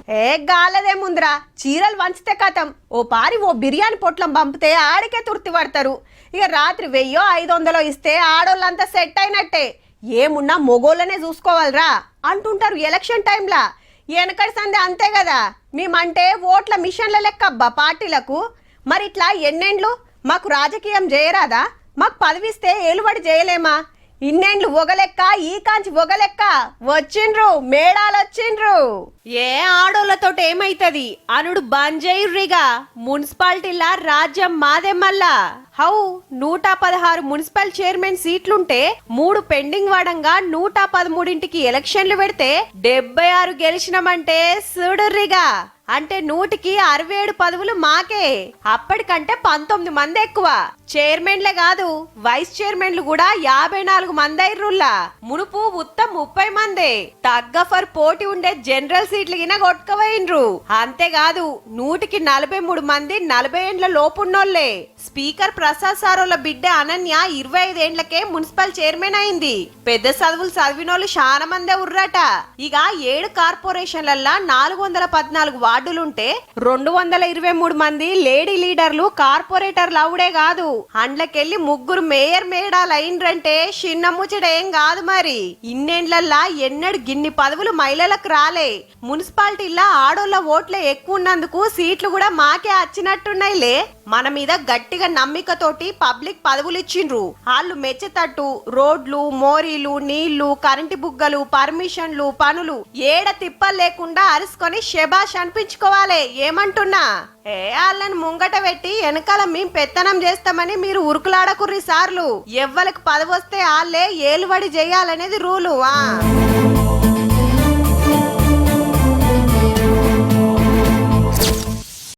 ఏ గాలదేముందిరా, చీరలు వంచితే కథం ఓ పారి ఓ బిర్యానీ పొట్లం పంపితే ఆడికే తుర్తి పడతారు. ఇక రాత్రి 1000-500 ఇస్తే ఆడోళ్ళంతా సెట్ అయినట్టే. ఏమున్నా మొగోళ్ళనే చూసుకోవాలరా అంటుంటారు ఎలక్షన్ టైంలా. వెనకటి సందే అంతే కదా, మేమంటే ఓట్ల మిషన్ల లెక్క పార్టీలకు. మరి ఇట్లా ఎన్నెండ్లు మాకు రాజకీయం చేయరాదా? మాకు పదవిస్తే ఏలుబడి చేయలేమా? ఇన్నేండ్లు ఒగలెక్క, ఈ కాంచి ఒగలెక్క వచ్చిండ్రు, మేడాలొచ్చిండ్రు. ఏ ఆడోళ్ళతో ఏమైతది అనుడు బంజైర్రిగా. మున్సిపాలిటీలా రాజ్యం మాదే మల్లా. హౌ 116 మున్సిపల్ చైర్మన్ సీట్లుంటే 3 పెండింగ్ వాడంగా 113కి ఎలక్షన్లు పెడితే 76 గెలిచినామంటే సుడుర్రిగా. అంటే 100కి 67 పదవులు మాకే. అప్పటికంటే 19 మంది ఎక్కువ. చైర్మన్లే కాదు, వైస్ చైర్మన్లు కూడా 54 మంది అయిర్రుల్లా. మునుపు ఉత్తం 30 మందే. తగ్గఫర్ పోటీ ఉండే జనరల్ సీట్లు గిన కొట్టుకపోయిన్రు. అంతేకాదు 100కి 43 మంది 40 ఏండ్ల లోపున్నోళ్లే. స్పీకర్ ప్రసాద్ సారోల బిడ్డ అనన్య 25 ఏండ్లకే మున్సిపల్ చైర్మన్ అయింది. పెద్ద చదువులు చదివినోళ్ళు చాలా మందే ఉర్రట. ఇక 7 కార్పొరేషన్లల్లా 414 వార్డులుంటే 223 మంది లేడీ లీడర్లు కార్పొరేటర్లు అవుడే కాదు, అండ్లకెళ్లి 3 మేయర్ మేడాలు అయిండ్రంటే చిన్న ముచ్చటేం కాదు. మరి ఇన్నేండ్లల్లా ఎన్నడు గిన్ని పదవులు మహిళలకు రాలే. మున్సిపాలిటీలా ఆడోళ్ళ ఓట్లే ఎక్కువ ఉన్నందుకు సీట్లు కూడా మాకే వచ్చినట్టున్నాయిలే. మన మీద గట్టిగా నమ్మికతోటి పబ్లిక్ పదవులు ఇచ్చిండ్రు. వాళ్ళు మెచ్చతట్టు రోడ్లు, మోరీలు, నీళ్లు, కరెంటు బుగ్గలు, పర్మిషన్లు, పనులు ఏడ తిప్పలు లేకుండా అరుసుకొని శబాష్ అనిపించుకోవాలి. ఏమంటున్నా? వాళ్ళని ముంగట పెట్టి వెనకాల మేం పెత్తనం చేస్తామని మీరు ఉరుకులాడకుర్రి సార్లు. ఎవ్వరికి పదవి వస్తే వాళ్ళే ఏలుబడి చేయాలనేది రూలు.